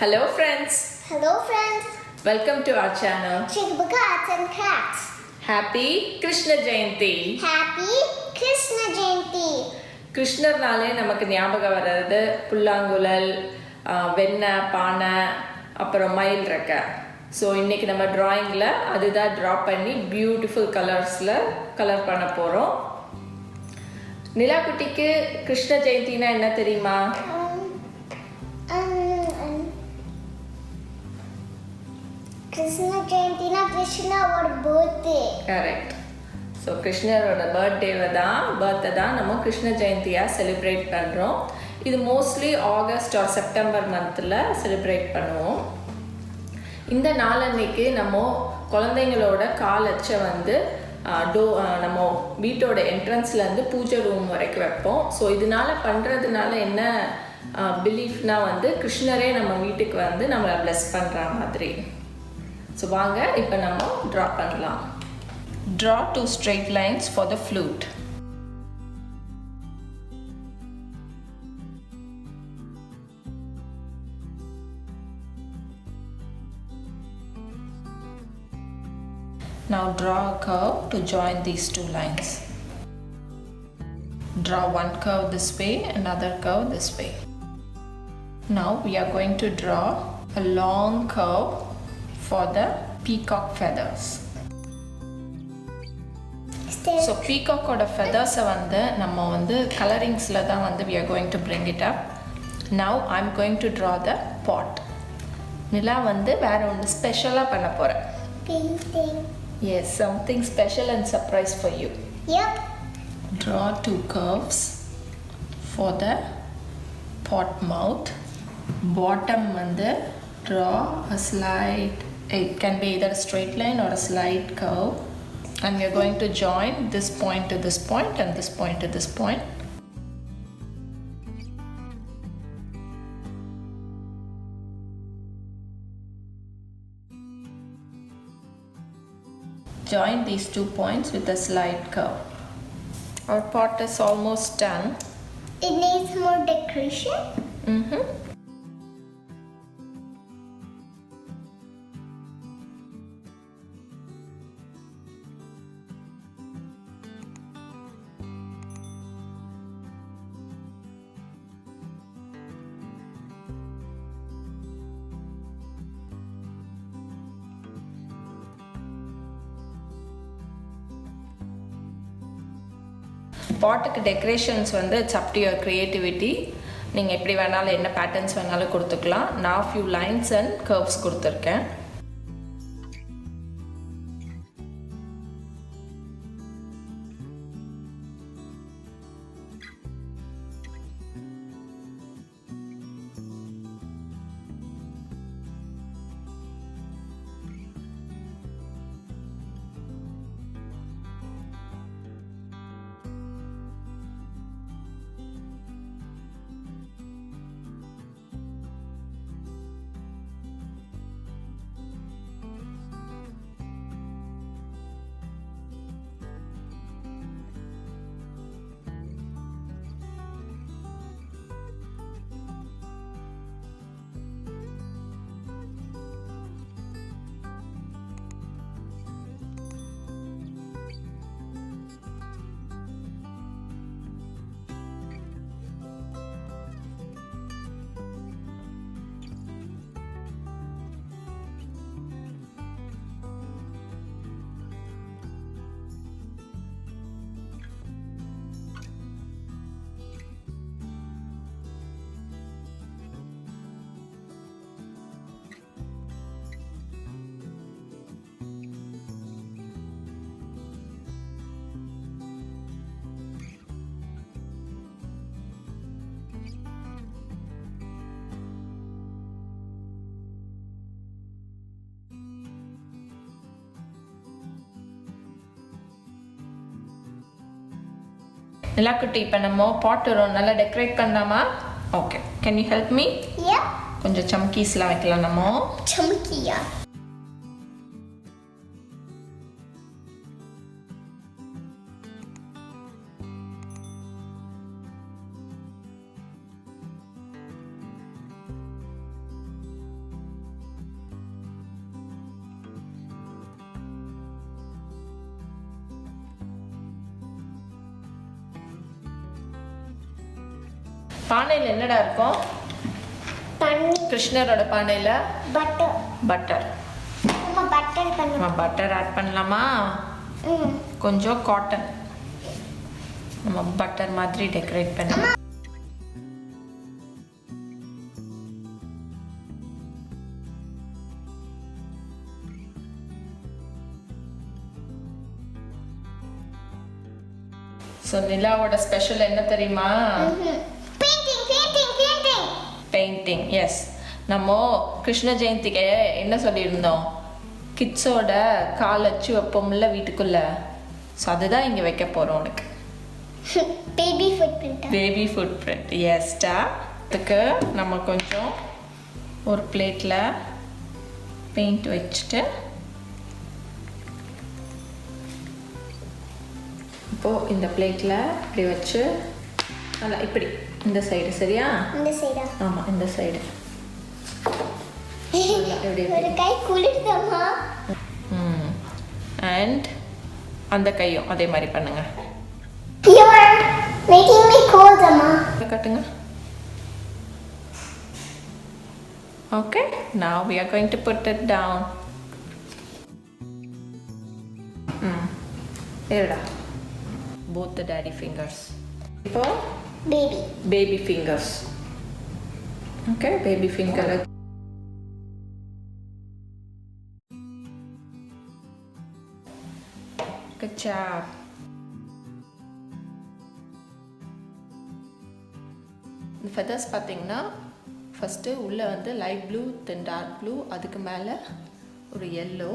Hello friends. Hello friends. Welcome to our channel. Chikubukumoon. Happy Krishna Jayanthi. Happy Krishna Jayanthi. கிருஷ்ணர்னாலே நமக்கு ஞாபகம் வர்றது புல்லாங்குழல், வெண்ணெய், பானை, அப்புறம் மயில் ரெக்க. ஸோ இன்றைக்கி நம்ம ட்ராயிங்கில் அதுதான் ட்ரா பண்ணி பியூட்டிஃபுல் கலர்ஸில் கலர் பண்ண போகிறோம். நிலாக்குட்டிக்கு கிருஷ்ண ஜெயந்தினா என்ன தெரியுமா? Krishna Jayanthi na Krishnaவோட பர்த்டே. கரெக்ட். ஸோ கிருஷ்ணரோட பர்த்டே தான் நம்ம கிருஷ்ண ஜெயந்தியாக செலிப்ரேட் பண்ணுறோம். இது மோஸ்ட்லி ஆகஸ்ட் ஆர் செப்டம்பர் மந்தில் செலிப்ரேட் பண்ணுவோம். இந்த நாளன்னைக்கு நம்ம குழந்தைங்களோட காலச்சை வந்து நம்ம வீட்டோட என்ட்ரன்ஸ்லேருந்து பூஜை ரூம் வரைக்கும் வைப்போம். ஸோ இதனால் பண்ணுறதுனால என்ன பிலீஃப்னால் வந்து கிருஷ்ணரே நம்ம வீட்டுக்கு வந்து நம்மளை ப்ளெஸ் பண்ணுற மாதிரி. ஸோ வாங்க இப்போ நம்ம ட்ரா பண்ணலாம். Draw 2 straight lines for the flute. Now draw a curve to join these two lines. Draw one curve this way, another curve this way. Now we are going to draw a long curve for the peacock feathers. So peacock oda feathers வந்து நம்ம வந்து coloringsல தான் வந்து we are going to bring it up. Now I'm going to draw the pot. நிலா வந்து வேற ஒன்று ஸ்பெஷலாக பண்ண போகிறேன். Painting. Yes, something special and surprise for you. Yep. Draw 2 curves for the pot mouth. Bottom வந்து draw a slight, it can be either a straight line or a slight curve. And we are going to join this point to this point and this point to this point. Join these 2 points with a slight curve. Our pot is almost done. It needs more decoration. பாட்டுக்கு decorations வந்து it's up to your creativity. நீங்கள் எப்படி வேணாலும் என்ன patterns வேணாலும் கொடுத்துக்கலாம். நான் few lines and curves கொடுத்துருக்கேன். நிலாக்குட்டி, இப்போ நம்ம பாட் நல்லா டெக்கரேட் பண்ணலாமா? Okay, can you help me? Yep. கொஞ்சம் சம்கீஸ்லாம் வைக்கலாம் நம்ம. சம்கியா. பானையில் என்னடா இருக்கும்? தண்ணி. கிருஷ்ணரோட பானையில் பட்டர். பட்டர். நம்ம பட்டர் பண்ணலாம். பட்டர் ஆட் பண்ணலாமா? கொஞ்சம் காட்டன் நம்ம பட்டர் மாதிரி டெக்கரேட் பண்ணலாம். ஸோ நிலாவோட ஸ்பெஷல் என்ன தெரியுமா? பெயிண்டிங். எஸ், நம்ம கிருஷ்ண ஜெயந்திக்கு என்ன சொல்லியிருந்தோம்? கிட்ஸோட கால் வச்சு வைப்போம்ல வீட்டுக்குள்ள. ஸோ அதுதான் இங்கே வைக்க போகிறோம் உனக்கு. Baby footprint. எஸ்டா. அதுக்கு நம்ம கொஞ்சம் ஒரு பிளேட்டில் பெயிண்ட் வச்சுட்டு இப்போது இந்த பிளேட்டில் இப்படி வச்சு நல்லா இப்படி இந்த சைடு. சரியா? இந்த சைடா? ஆமாம், இந்த சைடு. ஒரு கை குளிர்தமா. அண்ட் அந்த கையும் அதே மாதிரி பண்ணுங்க. You are making me cold, Amma. கட்டுங்க. Okay, now we are going to put it down. Here, both the daddy fingers. For baby fingers. Okay, baby finger. Good job. இந்த ஃபெதர்ஸ் பார்த்தீங்கன்னா first உள்ளே வந்து light blue, then dark blue, அதுக்கு மேலே ஒரு yellow,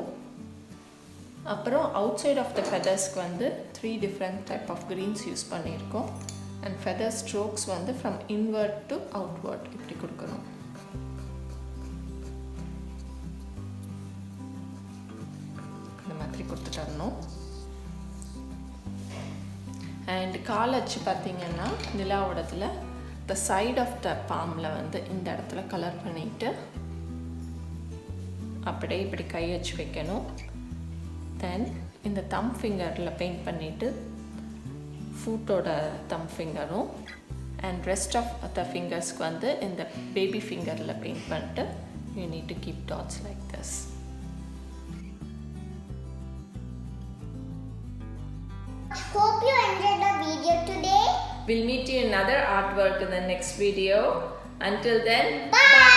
அப்புறம் outside of the ஃபெதர்ஸ்க்கு வந்து 3 different type of greens use பண்ணியிருக்கோம். அண்ட் ஃபெதர் ஸ்ட்ரோக்ஸ் வந்து ஃப்ரம் இன்வர்ட் டு அவுட்வர்ட் இப்படி கொடுக்கணும். இந்த மாதிரி கொடுத்துட்டு வரணும். அண்ட் கால் வச்சு பார்த்தீங்கன்னா நிலாவோடத்தில் த சைட் ஆஃப் த பாமில் வந்து இந்த இடத்துல கலர் பண்ணிவிட்டு அப்படியே இப்படி கை வச்சு வைக்கணும். தென் இந்த தம் ஃபிங்கரில் பெயிண்ட் பண்ணிவிட்டு ஃபூட்டோட தம் ஃபிங்கரும் அண்ட் ரெஸ்ட் ஆஃப் த ஃபிங்கர்ஸ்க்கு வந்து இந்த பேபி ஃபிங்கரில் பெயிண்ட் பண்ணிட்டு you need to keep dots like this. Hope you enjoyed the video today. We'll meet you in another artwork in the next video. Until then, Bye.